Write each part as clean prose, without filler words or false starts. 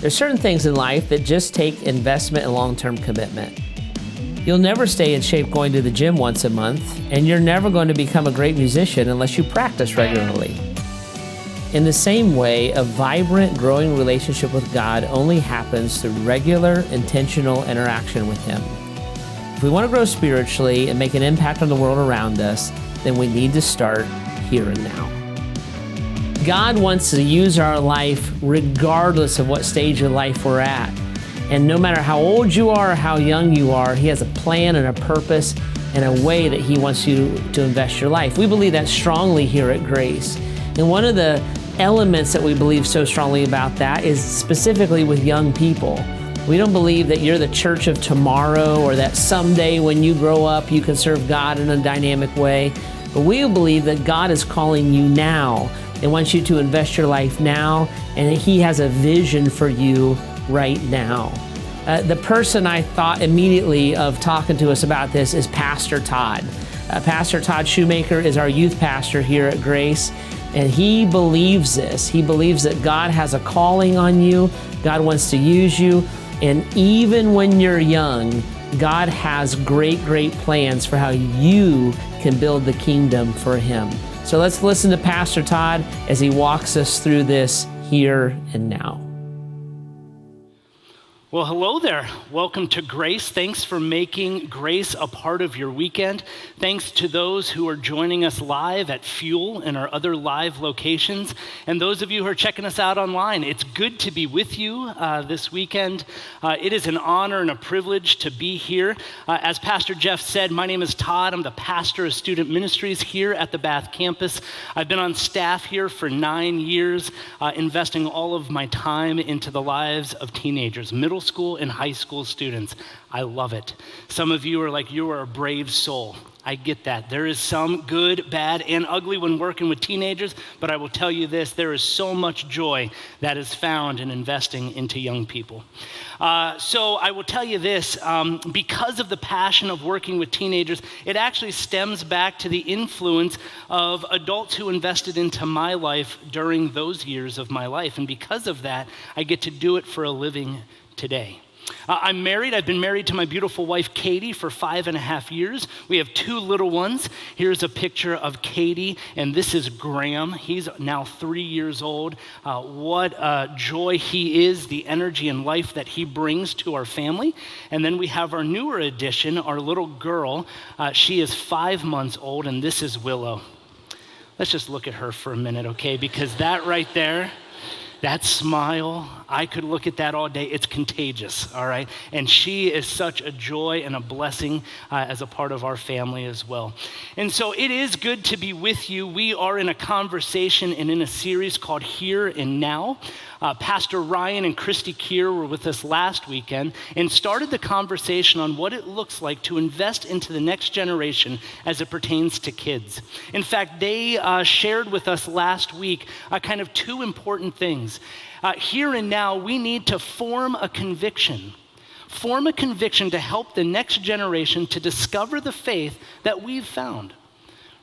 There's certain things in life that just take investment and long-term commitment. You'll never stay in shape going to the gym once a month, and you're never going to become a great musician unless you practice regularly. In the same way, a vibrant, growing relationship with God only happens through regular, intentional interaction with Him. If we want to grow spiritually and make an impact on the world around us, then we need to start here and now. God wants to use our life regardless of what stage of life we're at. And no matter how old you are or how young you are, He has a plan and a purpose and a way that He wants you to invest your life. We believe that strongly here at Grace. And one of the elements that we believe so strongly about that is specifically with young people. We don't believe that you're the church of tomorrow or that someday when you grow up you can serve God in a dynamic way. But we believe that God is calling you now and wants you to invest your life now, and He has a vision for you right now. The person I thought immediately of talking to us about this is Pastor Todd. Pastor Todd Shoemaker is our youth pastor here at Grace, and he believes this. He believes that God has a calling on you. God wants to use you, and even when you're young, God has great plans for how you can build the kingdom for Him. So let's listen to Pastor Todd as he walks us through this here and now. Well, hello there. Welcome to Grace. Thanks for making Grace a part of your weekend. Thanks to those who are joining us live at Fuel and our other live locations. And those of you who are checking us out online, it's good to be with you this weekend. It is an honor and a privilege to be here. As Pastor Jeff said, my name is Todd. I'm the pastor of student ministries here at the Bath campus. I've been on staff here for 9 years, investing all of my time into the lives of teenagers, middle school and high school students. I love it. Some of you are like, you are a brave soul. I get that. There is some good, bad, and ugly when working with teenagers, but I will tell you this, there is so much joy that is found in investing into young people. So I will tell you this, because of the passion of working with teenagers, it actually stems back to the influence of adults who invested into my life during those years of my life. And because of that, I get to do it for a living today. I'm married. I've been married to my beautiful wife, Katie, for 5.5 years. We have 2 little ones. Here's a picture of Katie, and this is Graham. He's now 3 years old. What a joy he is, the energy and life that he brings to our family. And then we have our newer addition, our little girl. She is 5 months old, and this is Willow. Let's just look at her for a minute, okay? Because that right there, that smile, I could look at that all day. It's contagious, all right? And she is such a joy and a blessing as a part of our family as well. And so it is good to be with you. We are in a conversation and in a series called Here and Now. Pastor Ryan and Christy Keir were with us last weekend and started the conversation on what it looks like to invest into the next generation as it pertains to kids. In fact, they shared with us last week kind of 2 important things. Here and now, we need to form a conviction to help the next generation to discover the faith that we've found.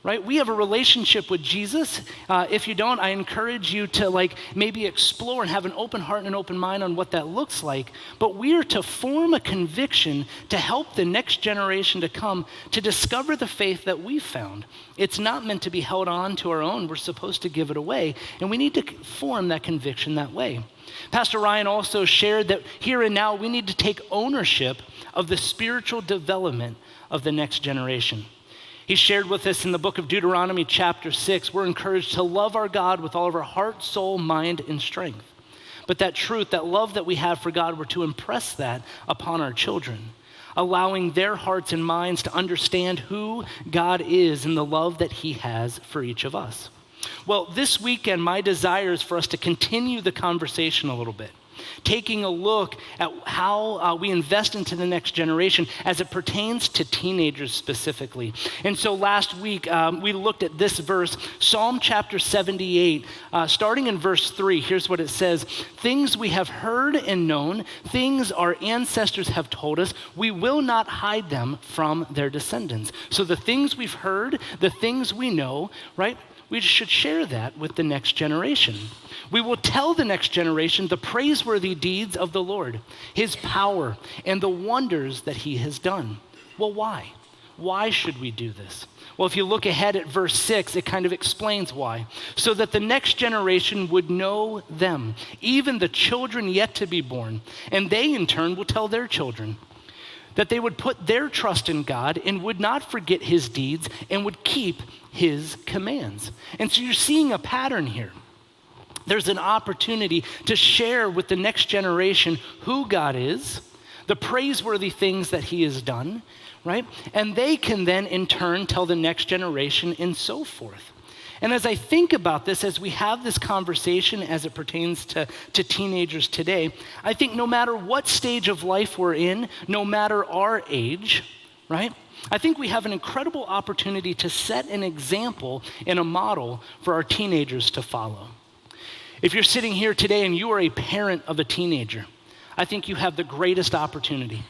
Right? We have a relationship with Jesus. If you don't, I encourage you to maybe explore and have an open heart and an open mind on what that looks like. But we are to form a conviction to help the next generation to come to discover the faith that we found. It's not meant to be held on to our own. We're supposed to give it away. And we need to form that conviction that way. Pastor Ryan also shared that here and now we need to take ownership of the spiritual development of the next generation. He shared with us in the book of Deuteronomy chapter 6, we're encouraged to love our God with all of our heart, soul, mind, and strength. But that truth, that love that we have for God, we're to impress that upon our children, allowing their hearts and minds to understand who God is and the love that He has for each of us. Well, this weekend, my desire is for us to continue the conversation a little bit, taking a look at how we invest into the next generation as it pertains to teenagers specifically. And so last week, we looked at this verse, Psalm chapter 78, starting in verse 3. Here's what it says: "Things we have heard and known, things our ancestors have told us, we will not hide them from their descendants." So the things we've heard, the things we know, right? we should share that with the next generation. We will tell the next generation the praiseworthy deeds of the Lord, his power, and the wonders that he has done. Well, why? Why should we do this? Well, if you look ahead at verse 6, it kind of explains why. So that the next generation would know them, even the children yet to be born, and they in turn will tell their children. That they would put their trust in God and would not forget his deeds and would keep his commands. And so you're seeing a pattern here. There's an opportunity to share with the next generation who God is, the praiseworthy things that he has done, right? And they can then in turn tell the next generation and so forth. And as I think about this, as we have this conversation as it pertains to teenagers today, I think no matter what stage of life we're in, no matter our age, right? I think we have an incredible opportunity to set an example and a model for our teenagers to follow. If you're sitting here today and you are a parent of a teenager, I think you have the greatest opportunity.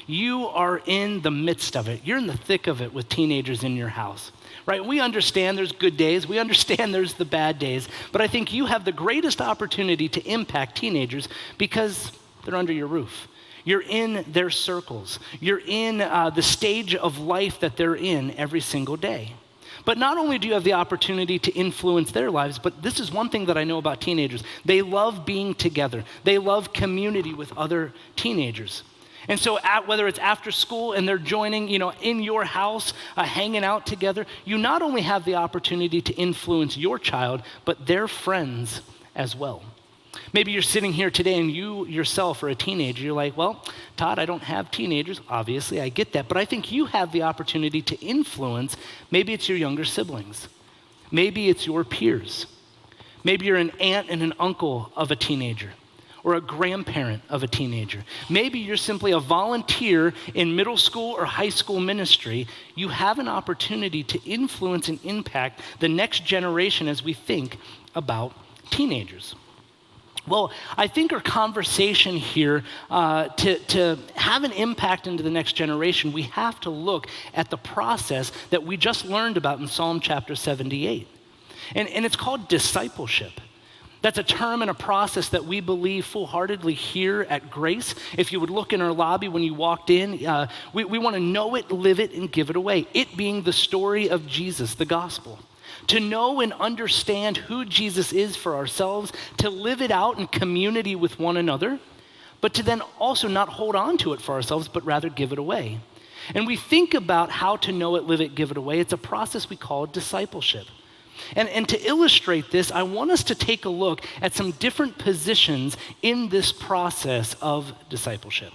You are in the midst of it. You're in the thick of it with teenagers in your house, right? We understand there's good days. We understand there's the bad days. But I think you have the greatest opportunity to impact teenagers because they're under your roof. You're in their circles. You're in the stage of life that they're in every single day. But not only do you have the opportunity to influence their lives, but this is one thing that I know about teenagers. They love being together. They love community with other teenagers. And so whether it's after school and they're joining, in your house, hanging out together, you not only have the opportunity to influence your child, but their friends as well. Maybe you're sitting here today and you yourself are a teenager. You're like, well, Todd, I don't have teenagers. Obviously, I get that. But I think you have the opportunity to influence. Maybe it's your younger siblings. Maybe it's your peers. Maybe you're an aunt and an uncle of a teenager, or a grandparent of a teenager. Maybe you're simply a volunteer in middle school or high school ministry. You have an opportunity to influence and impact the next generation as we think about teenagers. Well, I think our conversation here, to have an impact into the next generation, we have to look at the process that we just learned about in Psalm chapter 78. And it's called discipleship. That's a term and a process that we believe full-heartedly here at Grace. If you would look in our lobby when you walked in, we want to know it, live it, and give it away. It being the story of Jesus, the gospel. To know and understand who Jesus is for ourselves, to live it out in community with one another, but to then also not hold on to it for ourselves, but rather give it away. And we think about how to know it, live it, give it away. It's a process we call discipleship. And to illustrate this, I want us to take a look at some different positions in this process of discipleship.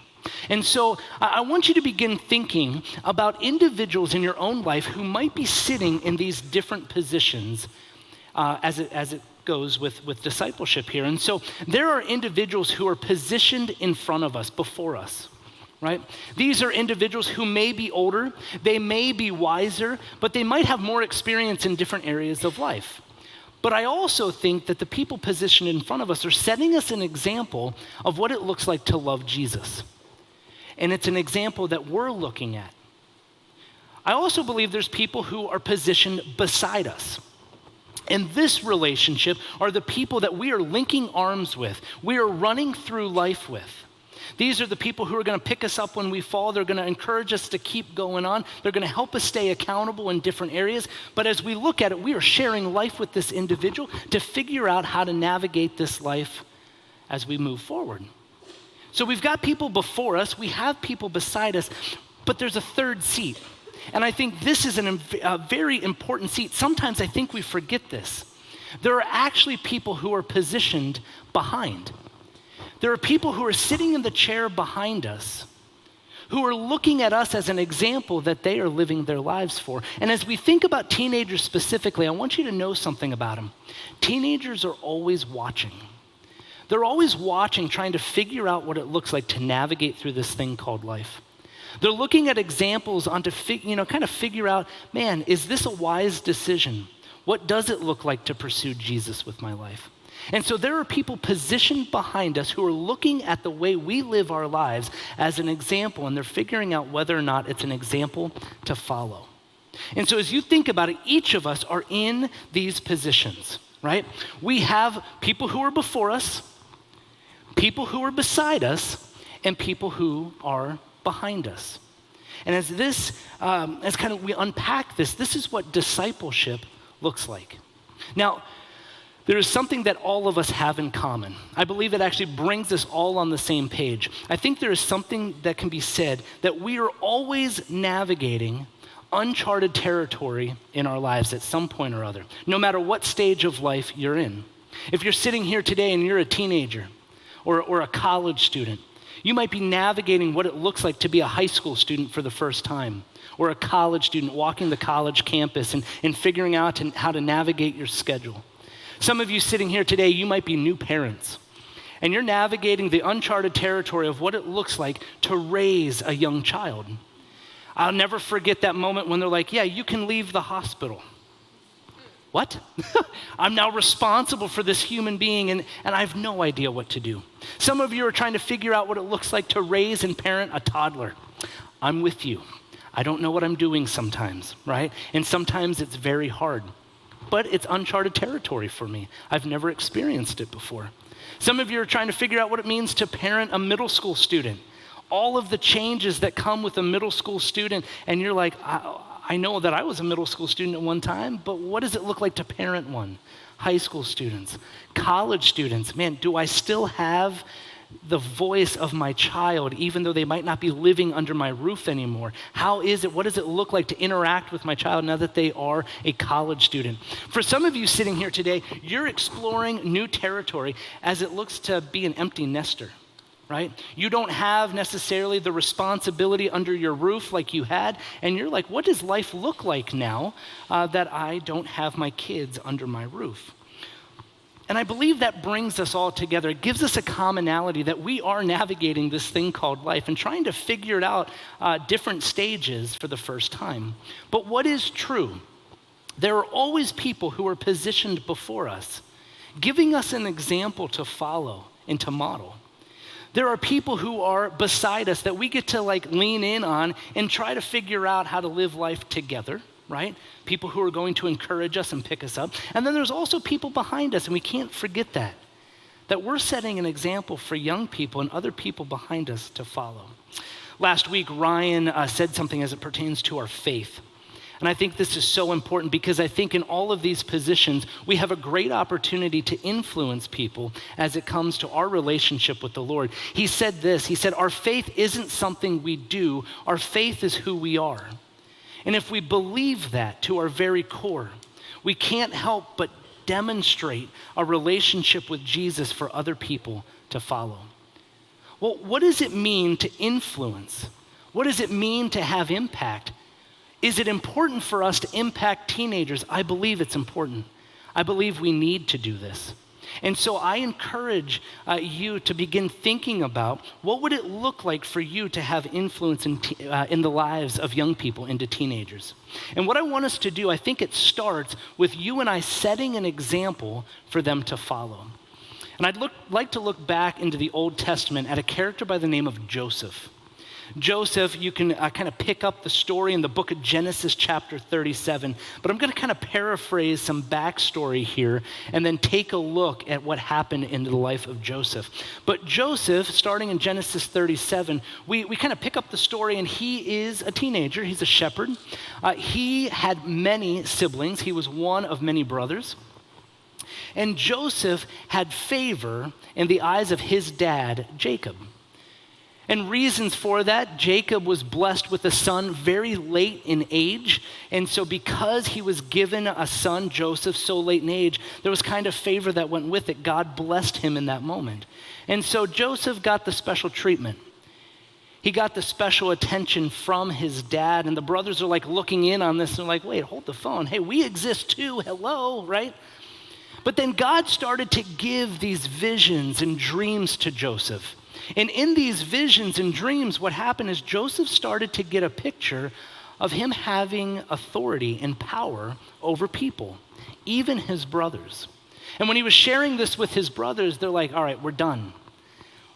And so I want you to begin thinking about individuals in your own life who might be sitting in these different positions as it goes with discipleship here. And so there are individuals who are positioned in front of us, before us. Right? These are individuals who may be older, they may be wiser, but they might have more experience in different areas of life. But I also think that the people positioned in front of us are setting us an example of what it looks like to love Jesus. And it's an example that we're looking at. I also believe there's people who are positioned beside us. And this relationship are the people that we are linking arms with, we are running through life with. These are the people who are going to pick us up when we fall. They're going to encourage us to keep going on. They're going to help us stay accountable in different areas. But as we look at it, we are sharing life with this individual to figure out how to navigate this life as we move forward. So we've got people before us. We have people beside us. But there's a third seat. And I think this is a very important seat. Sometimes I think we forget this. There are actually people who are positioned behind. There are people who are sitting in the chair behind us who are looking at us as an example that they are living their lives for. And as we think about teenagers specifically, I want you to know something about them. Teenagers are always watching. They're always watching, trying to figure out what it looks like to navigate through this thing called life. They're looking at examples on to kind of figure out, man, is this a wise decision? What does it look like to pursue Jesus with my life? And so there are people positioned behind us who are looking at the way we live our lives as an example, and they're figuring out whether or not it's an example to follow. And so as you think about it, each of us are in these positions, right? We have people who are before us, people who are beside us, and people who are behind us. And as we unpack this, this is what discipleship looks like. Now, there is something that all of us have in common. I believe it actually brings us all on the same page. I think there is something that can be said that we are always navigating uncharted territory in our lives at some point or other, no matter what stage of life you're in. If you're sitting here today and you're a teenager or a college student, you might be navigating what it looks like to be a high school student for the first time, or a college student walking the college campus and figuring out how to navigate your schedule. Some of you sitting here today, you might be new parents, and you're navigating the uncharted territory of what it looks like to raise a young child. I'll never forget that moment when they're like, yeah, you can leave the hospital. What? I'm now responsible for this human being, and I have no idea what to do. Some of you are trying to figure out what it looks like to raise and parent a toddler. I'm with you. I don't know what I'm doing sometimes, right? And sometimes it's very hard. But it's uncharted territory for me. I've never experienced it before. Some of you are trying to figure out what it means to parent a middle school student. All of the changes that come with a middle school student, and you're like, I know that I was a middle school student at one time, but what does it look like to parent one? High school students, college students, man, do I still have the voice of my child, even though they might not be living under my roof anymore? What does it look like to interact with my child now that they are a college student? For some of you sitting here today, you're exploring new territory as it looks to be an empty nester, right? You don't have necessarily the responsibility under your roof like you had, and you're like, what does life look like now that I don't have my kids under my roof? And I believe that brings us all together. It gives us a commonality that we are navigating this thing called life and trying to figure it out different stages for the first time. But what is true? There are always people who are positioned before us, giving us an example to follow and to model. There are people who are beside us that we get to lean in on and try to figure out how to live life together, right? People who are going to encourage us and pick us up. And then there's also people behind us, and we can't forget that we're setting an example for young people and other people behind us to follow. Last week, Ryan said something as it pertains to our faith. And I think this is so important because I think in all of these positions, we have a great opportunity to influence people as it comes to our relationship with the Lord. He said this, he said, our faith isn't something we do, our faith is who we are. And if we believe that to our very core, we can't help but demonstrate a relationship with Jesus for other people to follow. Well, what does it mean to influence? What does it mean to have impact? Is it important for us to impact teenagers? I believe it's important. I believe we need to do this. And so I encourage you to begin thinking about what would it look like for you to have influence in the lives of young people into teenagers. And what I want us to do, I think it starts with you and I setting an example for them to follow. And I'd like to look back into the Old Testament at a character by the name of Joseph. Joseph, you can kind of pick up the story in the book of Genesis chapter 37, but I'm going to kind of paraphrase some backstory here and then take a look at what happened in the life of Joseph. But Joseph, starting in Genesis 37, we kind of pick up the story, and he is a teenager. He's a shepherd. He had many siblings. He was one of many brothers. And Joseph had favor in the eyes of his dad, Jacob. And reasons for that, Jacob was blessed with a son very late in age. And so because he was given a son, Joseph, so late in age, there was kind of favor that went with it. God blessed him in that moment. And so Joseph got the special treatment. He got the special attention from his dad. And the brothers are looking in on this and they're like, wait, hold the phone. Hey, we exist too. Hello, right? But then God started to give these visions and dreams to Joseph. And in these visions and dreams, what happened is Joseph started to get a picture of him having authority and power over people, even his brothers. And when he was sharing this with his brothers, they're like, all right, we're done.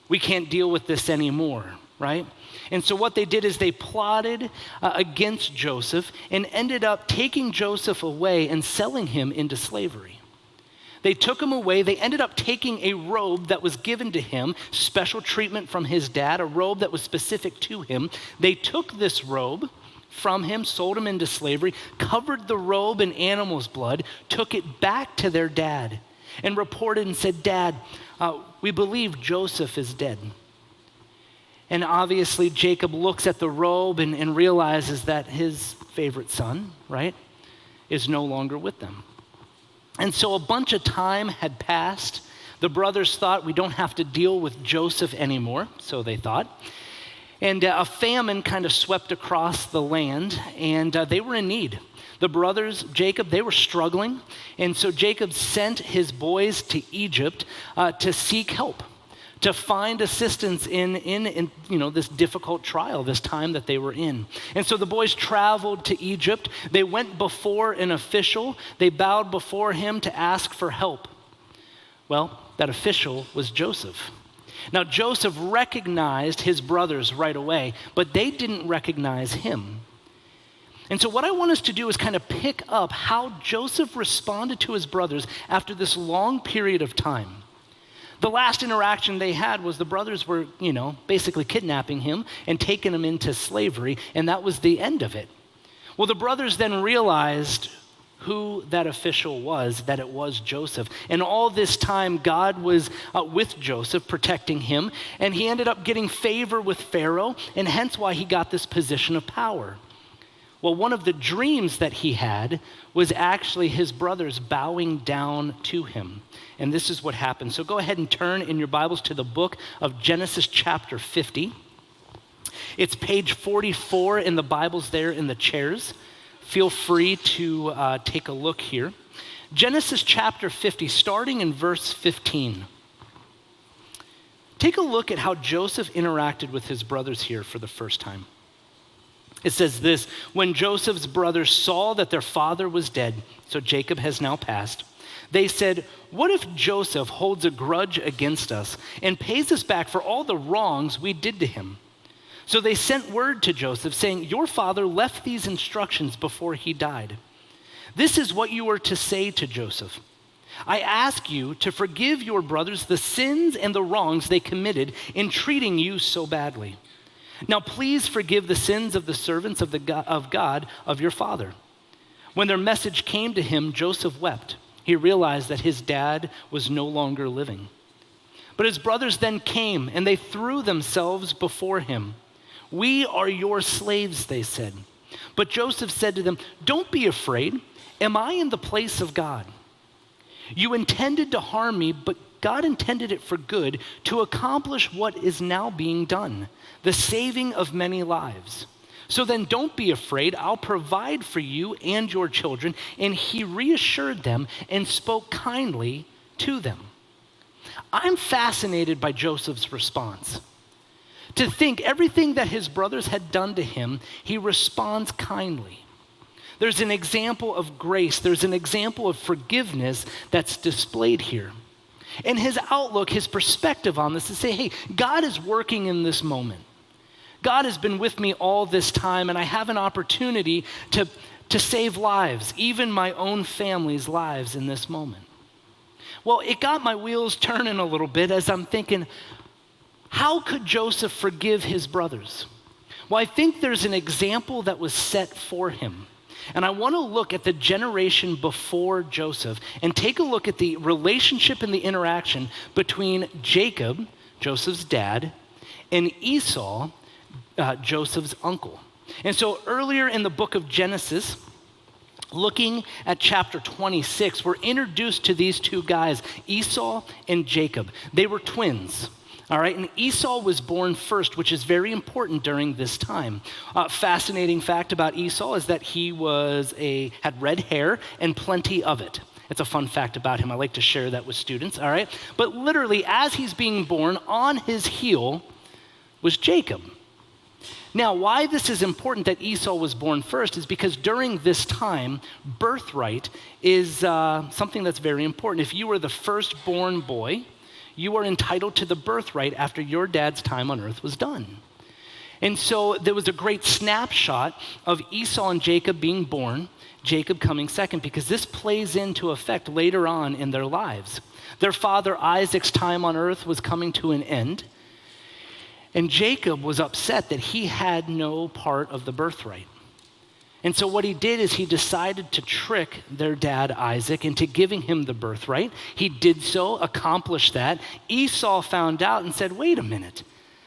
We can't deal with this anymore. right? And so what they did is they plotted against Joseph and ended up taking Joseph away and selling him into slavery. They took him away. They ended up taking a robe that was given to him, special treatment from his dad, a robe that was specific to him. They took this robe from him, sold him into slavery, covered the robe in animal's blood, took it back to their dad, and reported and said, "Dad, we believe Joseph is dead." And obviously Jacob looks at the robe and realizes that his favorite son, right, is no longer with them. And so a bunch of time had passed. The brothers thought, we don't have to deal with Joseph anymore, so they thought. And a famine kind of swept across the land, and they were in need. The brothers, Jacob, they were struggling, and so Jacob sent his boys to Egypt to seek help, to find assistance in this difficult trial, this time that they were in. And so the boys traveled to Egypt. They went before an official. They bowed before him to ask for help. Well, that official was Joseph. Now, Joseph recognized his brothers right away, but they didn't recognize him. And so what I want us to do is kind of pick up how Joseph responded to his brothers after this long period of time. The last interaction they had was the brothers were, basically kidnapping him and taking him into slavery, and that was the end of it. Well, the brothers then realized who that official was, that it was Joseph. And all this time, God was with Joseph, protecting him, and he ended up getting favor with Pharaoh, and hence why he got this position of power. Well, one of the dreams that he had was actually his brothers bowing down to him. And this is what happened. So go ahead and turn in your Bibles to the book of Genesis chapter 50. It's page 44 in the Bibles there in the chairs. Feel free to take a look here. Genesis chapter 50, starting in verse 15. Take a look at how Joseph interacted with his brothers here for the first time. It says this: when Joseph's brothers saw that their father was dead, so Jacob has now passed, they said, "What if Joseph holds a grudge against us and pays us back for all the wrongs we did to him?" So they sent word to Joseph saying, "Your father left these instructions before he died. This is what you are to say to Joseph. I ask you to forgive your brothers the sins and the wrongs they committed in treating you so badly. Now please forgive the sins of the servants of God of your father." When their message came to him, Joseph wept. He realized that his dad was no longer living. But his brothers then came and they threw themselves before him. "We are your slaves," they said. But Joseph said to them, "Don't be afraid. Am I in the place of God? You intended to harm me, but God intended it for good, to accomplish what is now being done, the saving of many lives. So then don't be afraid. I'll provide for you and your children." And he reassured them and spoke kindly to them. I'm fascinated by Joseph's response. To think everything that his brothers had done to him, he responds kindly. There's an example of grace. There's an example of forgiveness that's displayed here. And his outlook, his perspective on this is say, hey, God is working in this moment. God has been with me all this time, and I have an opportunity to save lives, even my own family's lives in this moment. Well, it got my wheels turning a little bit as I'm thinking, how could Joseph forgive his brothers? Well, I think there's an example that was set for him. And I want to look at the generation before Joseph and take a look at the relationship and the interaction between Jacob, Joseph's dad, and Esau, Joseph's uncle. And so earlier in the book of Genesis, looking at chapter 26, we're introduced to these two guys, Esau and Jacob. They were twins. All right, and Esau was born first, which is very important during this time. Fascinating fact about Esau is that he had red hair and plenty of it. It's a fun fact about him. I like to share that with students, all right? But literally, as he's being born, on his heel was Jacob. Now, why this is important that Esau was born first is because during this time, birthright is something that's very important. If you were the firstborn boy, you are entitled to the birthright after your dad's time on earth was done. And so there was a great snapshot of Esau and Jacob being born, Jacob coming second, because this plays into effect later on in their lives. Their father Isaac's time on earth was coming to an end, and Jacob was upset that he had no part of the birthright. And so what he did is he decided to trick their dad Isaac into giving him the birthright. He did so, accomplished that. Esau found out and said, wait a minute,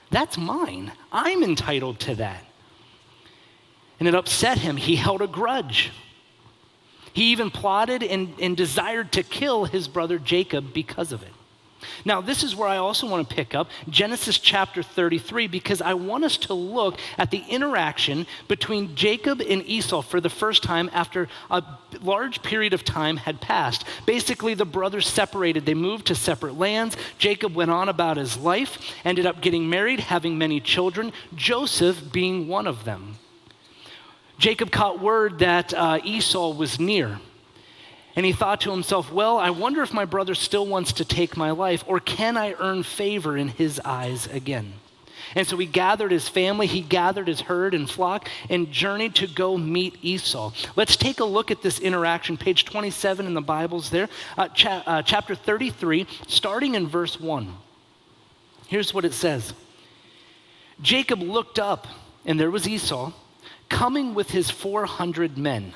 that's mine. I'm entitled to that. And it upset him. He held a grudge. He even plotted and desired to kill his brother Jacob because of it. Now, this is where I also want to pick up Genesis chapter 33, because I want us to look at the interaction between Jacob and Esau for the first time after a large period of time had passed. Basically, the brothers separated. They moved to separate lands. Jacob went on about his life, ended up getting married, having many children, Joseph being one of them. Jacob caught word that Esau was near. And he thought to himself, well, I wonder if my brother still wants to take my life, or can I earn favor in his eyes again? And so he gathered his family, he gathered his herd and flock, and journeyed to go meet Esau. Let's take a look at this interaction. Page 27 in the Bible's there, chapter 33, starting in verse 1. Here's what it says. Jacob looked up, and there was Esau, coming with his 400 men.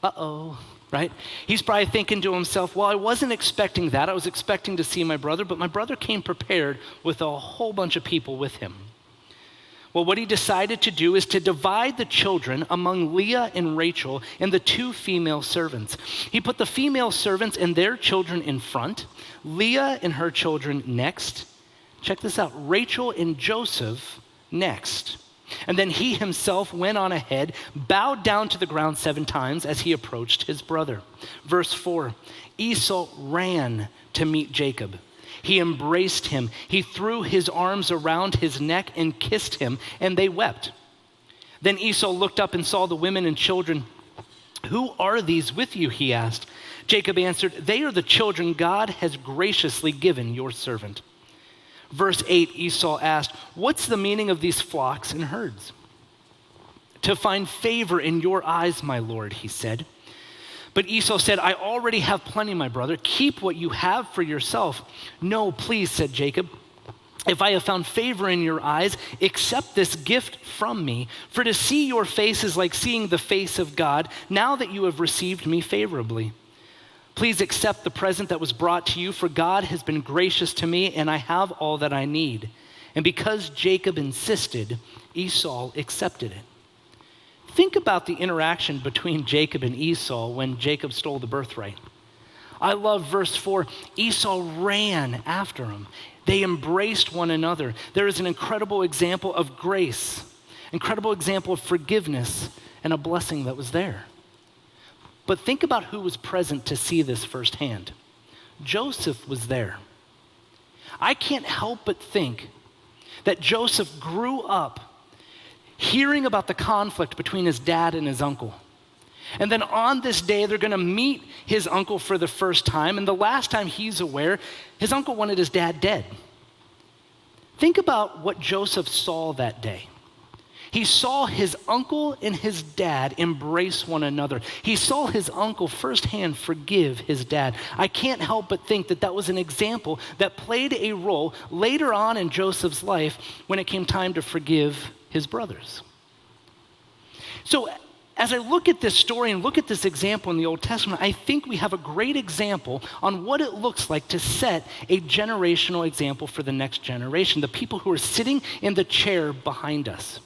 Uh-oh. Right? He's probably thinking to himself, well, I wasn't expecting that. I was expecting to see my brother, but my brother came prepared with a whole bunch of people with him. Well, what he decided to do is to divide the children among Leah and Rachel and the two female servants. He put the female servants and their children in front, Leah and her children next. Check this out, Rachel and Joseph next. And then he himself went on ahead, bowed down to the ground 7 times as he approached his brother. Verse 4, Esau ran to meet Jacob. He embraced him. He threw his arms around his neck and kissed him, and they wept. Then Esau looked up and saw the women and children. Who are these with you, he asked. Jacob answered, they are the children God has graciously given your servant. Verse 8, Esau asked, what's the meaning of these flocks and herds? To find favor in your eyes, my lord, he said. But Esau said, I already have plenty, my brother. Keep what you have for yourself. No, please, said Jacob. If I have found favor in your eyes, accept this gift from me. For to see your face is like seeing the face of God, now that you have received me favorably. Please accept the present that was brought to you, for God has been gracious to me, and I have all that I need. And because Jacob insisted, Esau accepted it. Think about the interaction between Jacob and Esau when Jacob stole the birthright. I love verse 4. Esau ran after him. They embraced one another. There is an incredible example of grace, incredible example of forgiveness, and a blessing that was there. But think about who was present to see this firsthand. Joseph was there. I can't help but think that Joseph grew up hearing about the conflict between his dad and his uncle. And then on this day, they're going to meet his uncle for the first time. And the last time he's aware, his uncle wanted his dad dead. Think about what Joseph saw that day. He saw his uncle and his dad embrace one another. He saw his uncle firsthand forgive his dad. I can't help but think that that was an example that played a role later on in Joseph's life when it came time to forgive his brothers. So as I look at this story and look at this example in the Old Testament, I think we have a great example on what it looks like to set a generational example for the next generation, the people who are sitting in the chair behind us.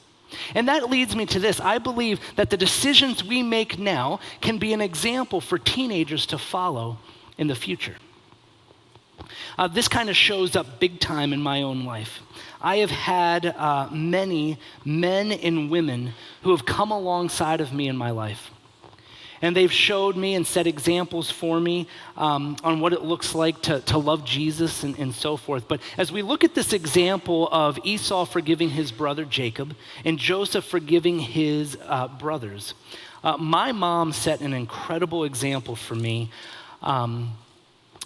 And that leads me to this. I believe that the decisions we make now can be an example for teenagers to follow in the future. This kind of shows up big time in my own life. I have had many men and women who have come alongside of me in my life. And they've showed me and set examples for me on what it looks like to love Jesus and so forth. But as we look at this example of Esau forgiving his brother Jacob and Joseph forgiving his brothers, my mom set an incredible example for me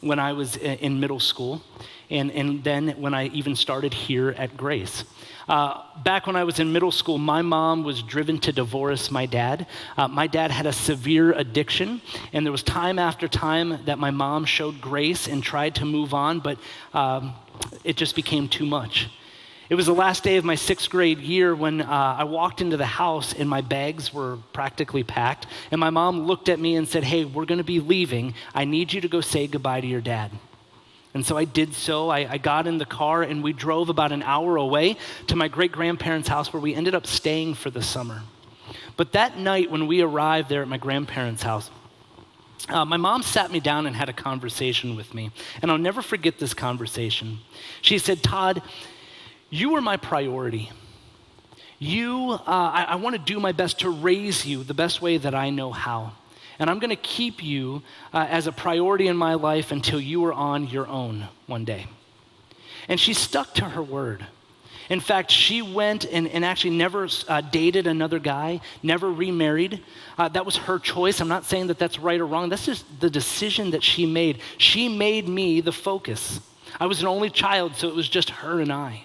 when I was in middle school, and then when I even started here at Grace. Back when I was in middle school, my mom was driven to divorce my dad. My dad had a severe addiction, and there was time after time that my mom showed grace and tried to move on, but it just became too much. It was the last day of my 6th grade year when I walked into the house and my bags were practically packed, and my mom looked at me and said, "Hey, we're gonna be leaving. I need you to go say goodbye to your dad." And so I did so. I got in the car and we drove about an hour away to my great-grandparents' house where we ended up staying for the summer. But that night when we arrived there at my grandparents' house, my mom sat me down and had a conversation with me. And I'll never forget this conversation. She said, "Todd, you are my priority. I want to do my best to raise you the best way that I know how. And I'm going to keep you as a priority in my life until you are on your own one day." And she stuck to her word. In fact, she went and actually never dated another guy, never remarried. That was her choice. I'm not saying that that's right or wrong. That's just the decision that she made. She made me the focus. I was an only child, so it was just her and I.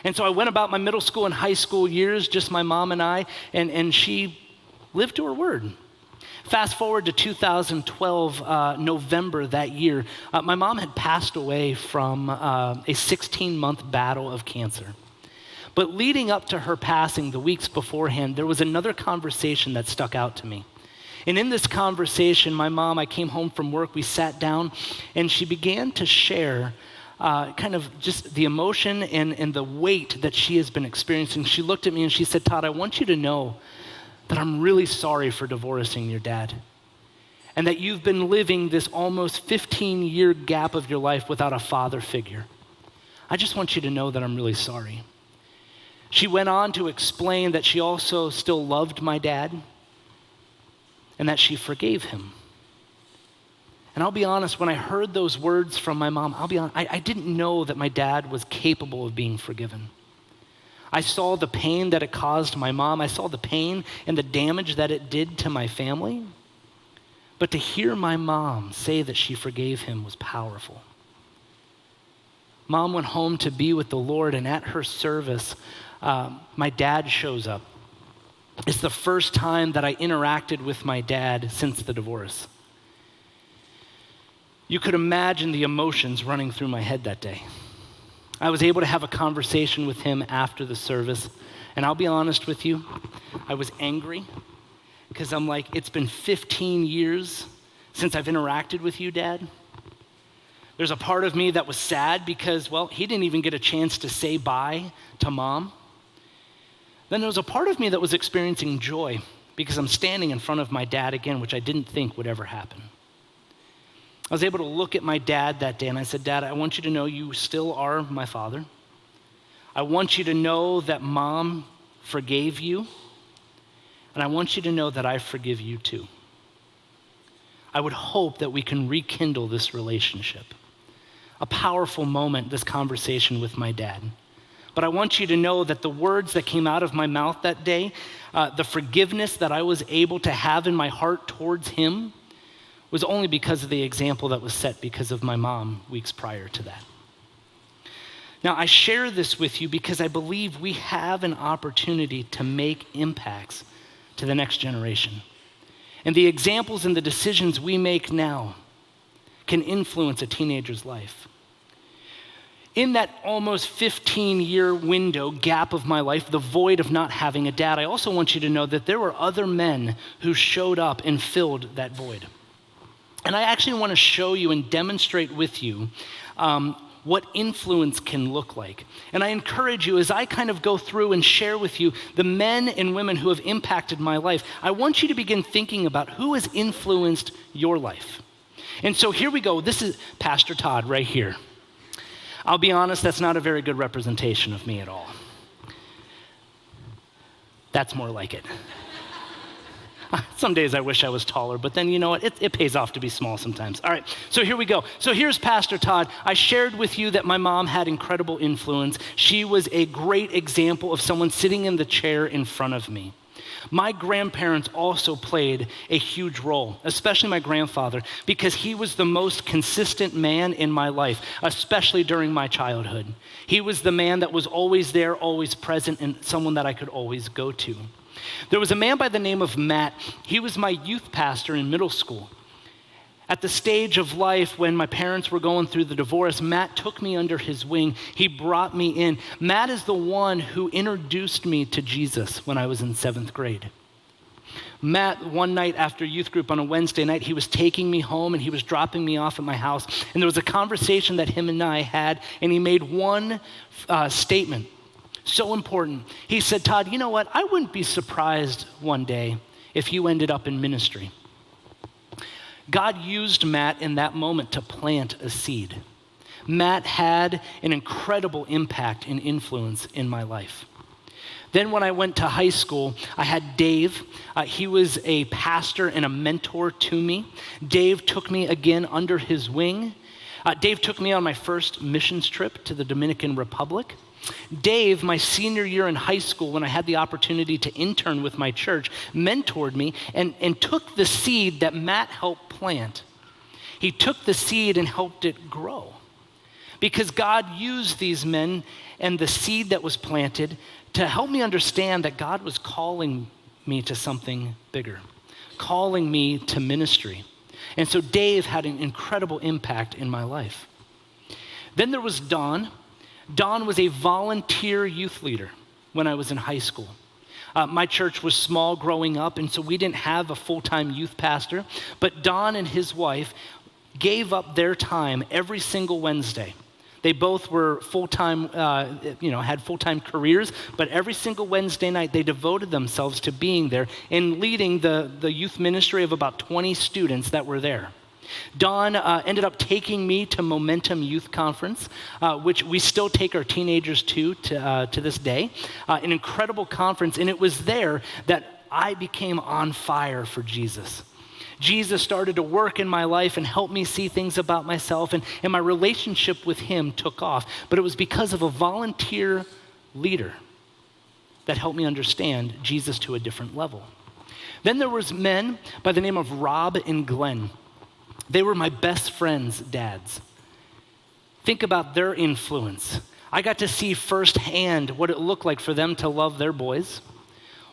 And so I went about my middle school and high school years, just my mom and I, and she lived to her word. Fast forward to 2012, November that year, my mom had passed away from a 16-month battle of cancer. But leading up to her passing, the weeks beforehand, there was another conversation that stuck out to me. And in this conversation, I came home from work, we sat down, and she began to share kind of just the emotion and the weight that she has been experiencing. She looked at me and she said, "Todd, I want you to know that I'm really sorry for divorcing your dad, and that you've been living this almost 15-year gap of your life without a father figure. I just want you to know that I'm really sorry." She went on to explain that she also still loved my dad and that she forgave him. And I'll be honest, when I heard those words from my mom, I didn't know that my dad was capable of being forgiven. I saw the pain that it caused my mom. I saw the pain and the damage that it did to my family. But to hear my mom say that she forgave him was powerful. Mom went home to be with the Lord, and at her service, my dad shows up. It's the first time that I interacted with my dad since the divorce. You could imagine the emotions running through my head that day. I was able to have a conversation with him after the service, and I'll be honest with you, I was angry because I'm like, it's been 15 years since I've interacted with you, Dad. There's a part of me that was sad because, well, he didn't even get a chance to say bye to Mom. Then there was a part of me that was experiencing joy because I'm standing in front of my dad again, which I didn't think would ever happen. I was able to look at my dad that day and I said, "Dad, I want you to know you still are my father. I want you to know that Mom forgave you, and I want you to know that I forgive you too." I would hope that we can rekindle this relationship. A powerful moment, this conversation with my dad. But I want you to know that the words that came out of my mouth that day, the forgiveness that I was able to have in my heart towards him, was only because of the example that was set because of my mom weeks prior to that. Now, I share this with you because I believe we have an opportunity to make impacts to the next generation. And the examples and the decisions we make now can influence a teenager's life. In that almost 15-year window gap of my life, the void of not having a dad, I also want you to know that there were other men who showed up and filled that void. And I actually want to show you and demonstrate with you what influence can look like. And I encourage you, as I kind of go through and share with you the men and women who have impacted my life, I want you to begin thinking about who has influenced your life. And so here we go. This is Pastor Todd right here. I'll be honest, that's not a very good representation of me at all. That's more like it. Some days I wish I was taller, but then you know what? It pays off to be small sometimes. All right, so here we go. So here's Pastor Todd. I shared with you that my mom had incredible influence. She was a great example of someone sitting in the chair in front of me. My grandparents also played a huge role, especially my grandfather, because he was the most consistent man in my life, especially during my childhood. He was the man that was always there, always present, and someone that I could always go to. There was a man by the name of Matt. He was my youth pastor in middle school. At the stage of life when my parents were going through the divorce, Matt took me under his wing. He brought me in. Matt is the one who introduced me to Jesus when I was in 7th grade. Matt, one night after youth group on a Wednesday night, he was taking me home and he was dropping me off at my house. And there was a conversation that him and I had, and he made one statement, so important. He said, "Todd, you know what? I wouldn't be surprised one day if you ended up in ministry." God used Matt in that moment to plant a seed. Matt had an incredible impact and influence in my life. Then when I went to high school, I had Dave. He was a pastor and a mentor to me. Dave took me again under his wing. Dave took me on my first missions trip to the Dominican Republic. Dave, my senior year in high school, when I had the opportunity to intern with my church, mentored me and took the seed that Matt helped plant. He took the seed and helped it grow. Because God used these men and the seed that was planted to help me understand that God was calling me to something bigger, calling me to ministry. And so Dave had an incredible impact in my life. Then there was Don. Don was a volunteer youth leader when I was in high school. My church was small growing up, and so we didn't have a full-time youth pastor, but Don and his wife gave up their time every single Wednesday. They both were full-time, had full-time careers, but every single Wednesday night they devoted themselves to being there and leading the youth ministry of about 20 students that were there. Don ended up taking me to Momentum Youth Conference, which we still take our teenagers to this day. An incredible conference, and it was there that I became on fire for Jesus. Jesus started to work in my life and help me see things about myself, and my relationship with him took off. But it was because of a volunteer leader that helped me understand Jesus to a different level. Then there was men by the name of Rob and Glenn. They were my best friends' dads. Think about their influence. I got to see firsthand what it looked like for them to love their boys,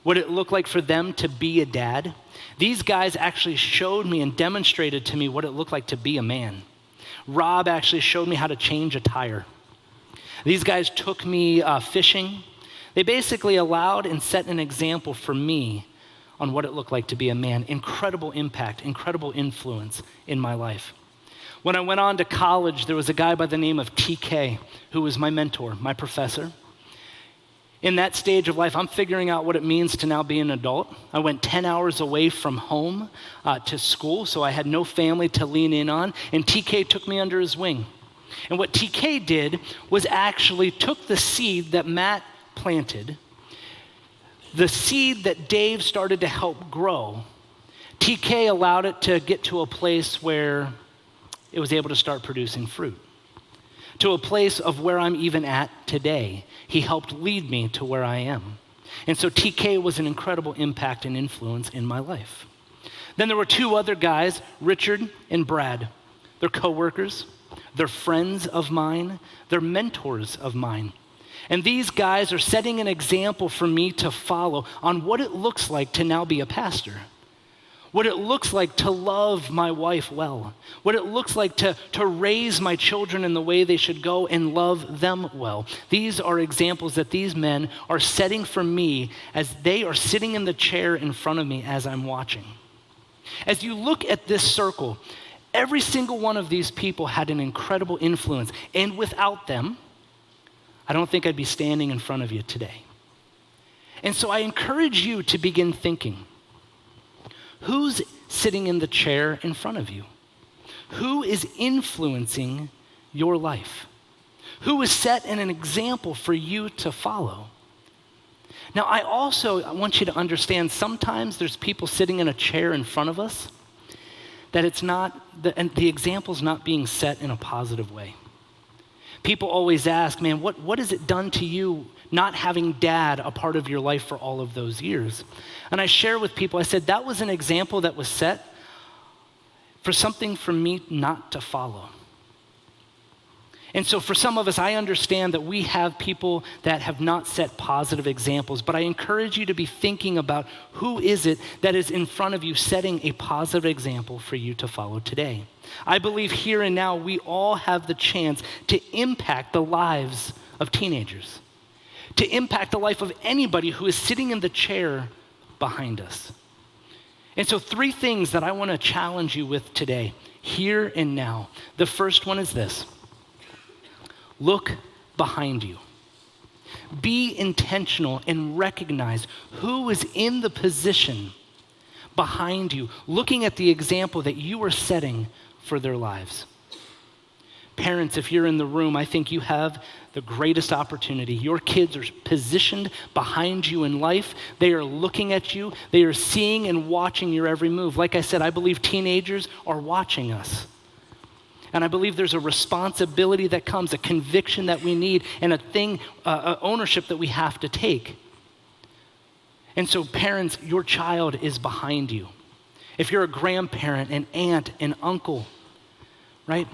what it looked like for them to be a dad. These guys actually showed me and demonstrated to me what it looked like to be a man. Rob actually showed me how to change a tire. These guys took me fishing. They basically allowed and set an example for me on what it looked like to be a man. Incredible impact, incredible influence in my life. When I went on to college, there was a guy by the name of TK who was my mentor, my professor. In that stage of life, I'm figuring out what it means to now be an adult. I went 10 hours away from home to school, so I had no family to lean in on, and TK took me under his wing. And what TK did was actually took the seed that Matt planted, the seed that Dave started to help grow. TK allowed it to get to a place where it was able to start producing fruit, to a place of where I'm even at today. He helped lead me to where I am. And so TK was an incredible impact and influence in my life. Then there were two other guys, Richard and Brad. They're coworkers, they're friends of mine, they're mentors of mine. And these guys are setting an example for me to follow on what it looks like to now be a pastor, what it looks like to love my wife well, what it looks like to raise my children in the way they should go and love them well. These are examples that these men are setting for me as they are sitting in the chair in front of me as I'm watching. As you look at this circle, every single one of these people had an incredible influence, and without them, I don't think I'd be standing in front of you today. And so I encourage you to begin thinking, who's sitting in the chair in front of you? Who is influencing your life? Who is setting an example for you to follow? Now, I want you to understand sometimes there's people sitting in a chair in front of us that and the example's not being set in a positive way. People always ask, man, what has it done to you not having dad a part of your life for all of those years? And I share with people, I said, that was an example that was set for something for me not to follow. And so for some of us, I understand that we have people that have not set positive examples, but I encourage you to be thinking about who is it that is in front of you setting a positive example for you to follow today. I believe here and now we all have the chance to impact the lives of teenagers, to impact the life of anybody who is sitting in the chair behind us. And so 3 things that I want to challenge you with today, here and now. The first one is this. Look behind you. Be intentional and recognize who is in the position behind you, looking at the example that you are setting for their lives. Parents, if you're in the room, I think you have the greatest opportunity. Your kids are positioned behind you in life. They are looking at you. They are seeing and watching your every move. Like I said, I believe teenagers are watching us. And I believe there's a responsibility that comes, a conviction that we need, and ownership that we have to take. And so parents, your child is behind you. If you're a grandparent, an aunt, an uncle, right?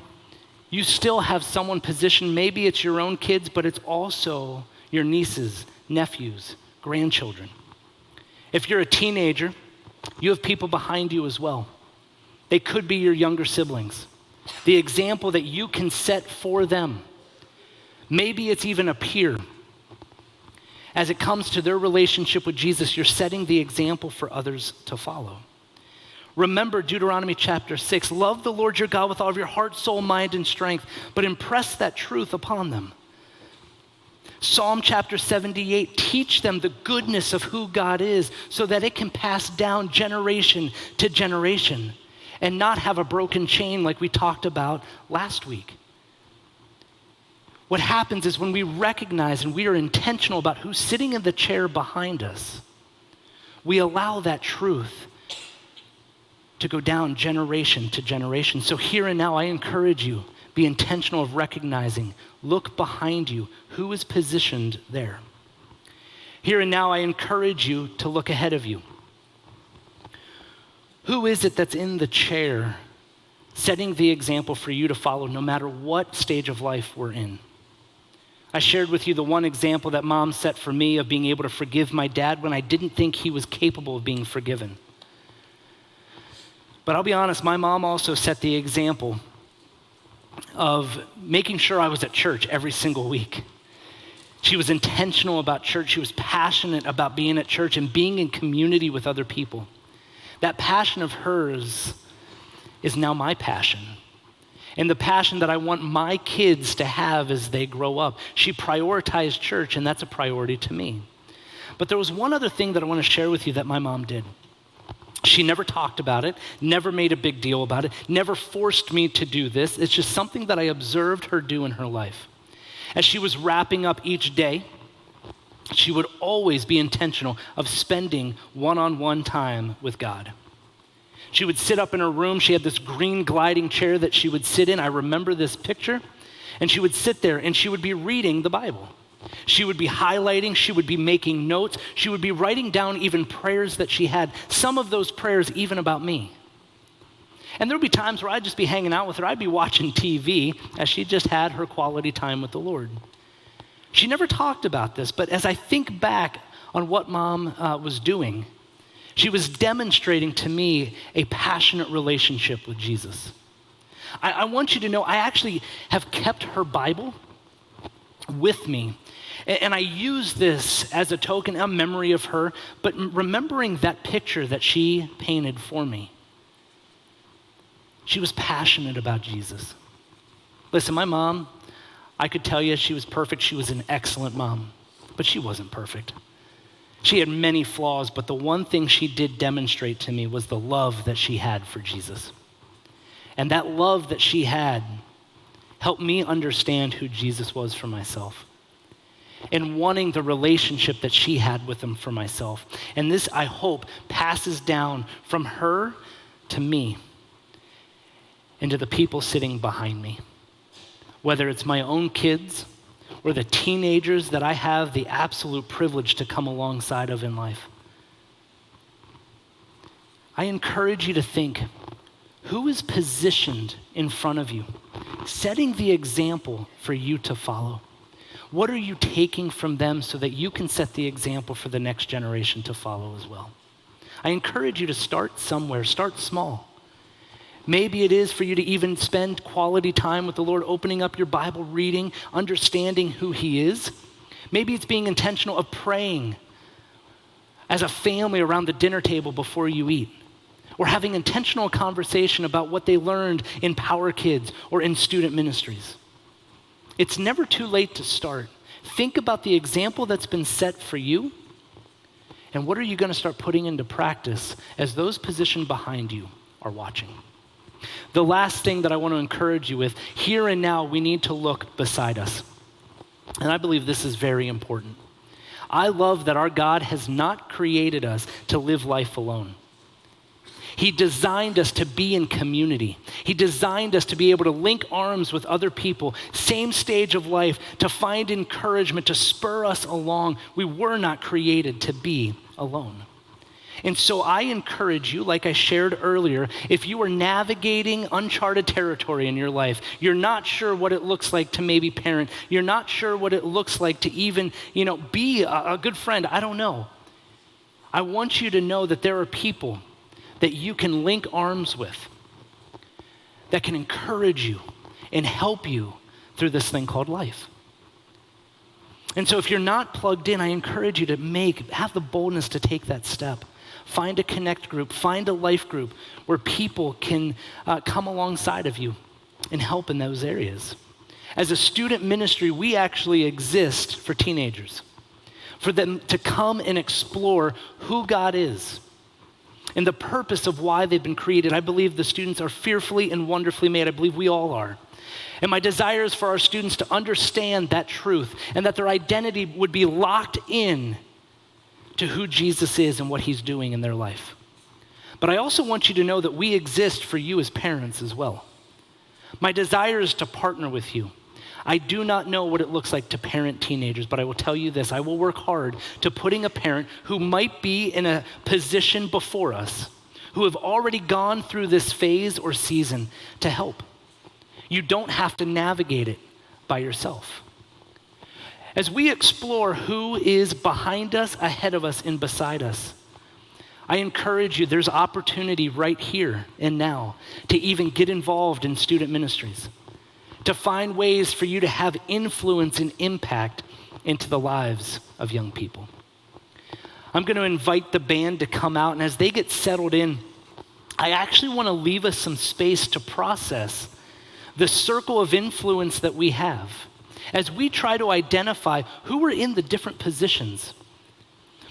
You still have someone positioned, maybe it's your own kids, but it's also your nieces, nephews, grandchildren. If you're a teenager, you have people behind you as well. They could be your younger siblings. The example that you can set for them. Maybe it's even a peer. As it comes to their relationship with Jesus, you're setting the example for others to follow. Remember Deuteronomy chapter 6, love the Lord your God with all of your heart, soul, mind, and strength, but impress that truth upon them. Psalm chapter 78, teach them the goodness of who God is so that it can pass down generation to generation and not have a broken chain like we talked about last week. What happens is when we recognize and we are intentional about who's sitting in the chair behind us, we allow that truth to go down generation to generation. So here and now, I encourage you, be intentional of recognizing, look behind you, who is positioned there. Here and now, I encourage you to look ahead of you. Who is it that's in the chair setting the example for you to follow no matter what stage of life we're in? I shared with you the one example that mom set for me of being able to forgive my dad when I didn't think he was capable of being forgiven. But I'll be honest, my mom also set the example of making sure I was at church every single week. She was intentional about church. She was passionate about being at church and being in community with other people. That passion of hers is now my passion. And the passion that I want my kids to have as they grow up. She prioritized church, and that's a priority to me. But there was one other thing that I want to share with you that my mom did. She never talked about it, never made a big deal about it, never forced me to do this. It's just something that I observed her do in her life. As she was wrapping up each day, she would always be intentional of spending one-on-one time with God. She would sit up in her room. She had this green gliding chair that she would sit in. I remember this picture. And she would sit there and she would be reading the Bible. She would be highlighting. She would be making notes. She would be writing down even prayers that she had, some of those prayers even about me. And there would be times where I'd just be hanging out with her. I'd be watching TV as she just had her quality time with the Lord. She never talked about this, but as I think back on what mom was doing, she was demonstrating to me a passionate relationship with Jesus. I want you to know I actually have kept her Bible with me. And I use this as a token, a memory of her, but remembering that picture that she painted for me. She was passionate about Jesus. Listen, my mom, I could tell you she was perfect. She was an excellent mom, but she wasn't perfect. She had many flaws, but the one thing she did demonstrate to me was the love that she had for Jesus. And that love that she had helped me understand who Jesus was for myself and wanting the relationship that she had with him for myself. And this, I hope, passes down from her to me and to the people sitting behind me. whether it's my own kids or the teenagers that I have the absolute privilege to come alongside of in life. I encourage you to think, who is positioned in front of you, setting the example for you to follow? What are you taking from them so that you can set the example for the next generation to follow as well? I encourage you to start somewhere, start small. Maybe it is for you to even spend quality time with the Lord, opening up your Bible, reading, understanding who He is. Maybe it's being intentional of praying as a family around the dinner table before you eat, or having intentional conversation about what they learned in Power Kids or in student ministries. It's never too late to start. Think about the example that's been set for you, and what are you going to start putting into practice as those positioned behind you are watching? The last thing that I want to encourage you with, here and now, we need to look beside us. And I believe this is very important. I love that our God has not created us to live life alone. He designed us to be in community. He designed us to be able to link arms with other people, same stage of life, to find encouragement, to spur us along. We were not created to be alone. And so I encourage you, like I shared earlier, if you are navigating uncharted territory in your life, you're not sure what it looks like to maybe parent, you're not sure what it looks like to even, be a good friend, I don't know. I want you to know that there are people that you can link arms with that can encourage you and help you through this thing called life. And so if you're not plugged in, I encourage you to have the boldness to take that step. Find a connect group, find a life group where people can come alongside of you and help in those areas. As a student ministry, we actually exist for teenagers, for them to come and explore who God is and the purpose of why they've been created. I believe the students are fearfully and wonderfully made. I believe we all are. And my desire is for our students to understand that truth and that their identity would be locked in to who Jesus is and what He's doing in their life. But I also want you to know that we exist for you as parents as well. My desire is to partner with you. I do not know what it looks like to parent teenagers, but I will tell you this, I will work hard to putting a parent who might be in a position before us, who have already gone through this phase or season, to help. You don't have to navigate it by yourself. As we explore who is behind us, ahead of us, and beside us, I encourage you, there's opportunity right here and now to even get involved in student ministries, to find ways for you to have influence and impact into the lives of young people. I'm going to invite the band to come out, and as they get settled in, I actually want to leave us some space to process the circle of influence that we have as we try to identify who are in the different positions.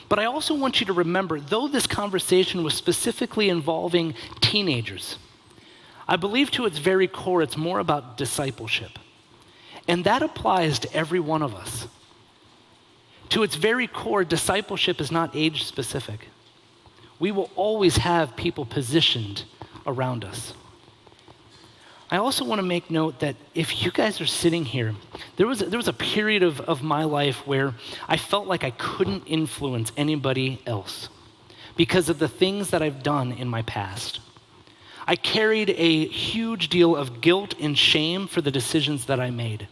But I also want you to remember, though this conversation was specifically involving teenagers, I believe to its very core, it's more about discipleship. And that applies to every one of us. To its very core, discipleship is not age specific. We will always have people positioned around us. I also want to make note that if you guys are sitting here, there was a period of my life where I felt like I couldn't influence anybody else because of the things that I've done in my past. I carried a huge deal of guilt and shame for the decisions that I made.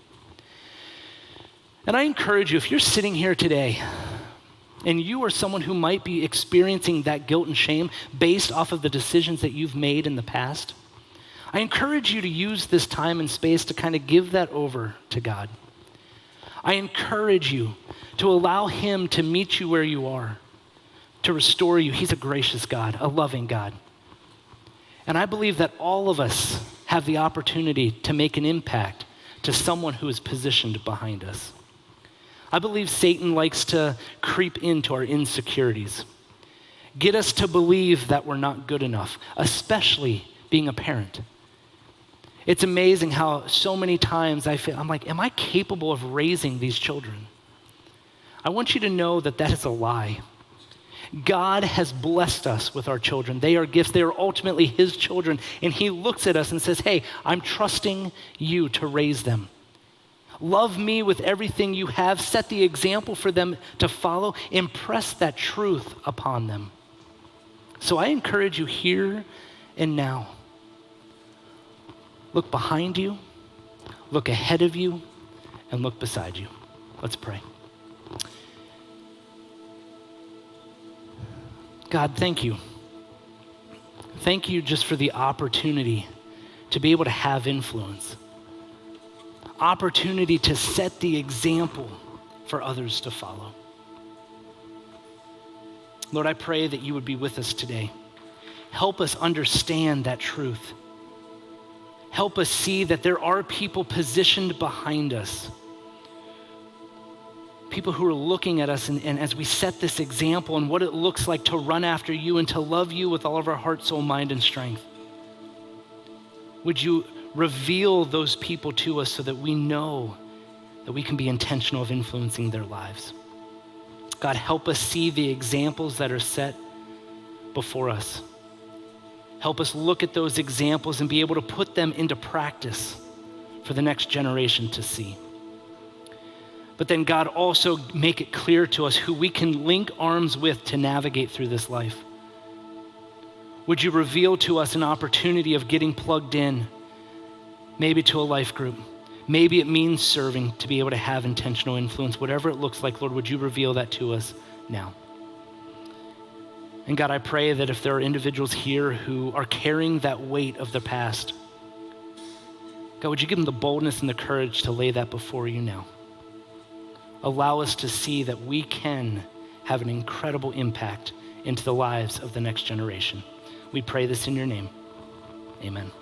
And I encourage you, if you're sitting here today and you are someone who might be experiencing that guilt and shame based off of the decisions that you've made in the past, I encourage you to use this time and space to kind of give that over to God. I encourage you to allow Him to meet you where you are, to restore you. He's a gracious God, a loving God. And I believe that all of us have the opportunity to make an impact to someone who is positioned behind us. I believe Satan likes to creep into our insecurities, get us to believe that we're not good enough, especially being a parent. It's amazing how so many times I'm like, am I capable of raising these children? I want you to know that that is a lie. God has blessed us with our children. They are gifts. They are ultimately His children. And He looks at us and says, hey, I'm trusting you to raise them Love me with everything you have. Set the example for them to follow. Impress that truth upon them. So I encourage you here and now. Look behind you, look ahead of you, and look beside you. Let's pray. God, thank you. Thank you just for the opportunity to be able to have influence. Opportunity to set the example for others to follow. Lord, I pray that you would be with us today. Help us understand that truth. Help us see that there are people positioned behind us. People who are looking at us and as we set this example and what it looks like to run after you and to love you with all of our heart, soul, mind, and strength. Would you reveal those people to us so that we know that we can be intentional of influencing their lives? God, help us see the examples that are set before us. Help us look at those examples and be able to put them into practice for the next generation to see. But then God, also make it clear to us who we can link arms with to navigate through this life. Would you reveal to us an opportunity of getting plugged in, maybe to a life group? Maybe it means serving to be able to have intentional influence. Whatever it looks like, Lord, would you reveal that to us now? And God, I pray that if there are individuals here who are carrying that weight of the past, God, would you give them the boldness and the courage to lay that before you now? Allow us to see that we can have an incredible impact into the lives of the next generation. We pray this in your name. Amen.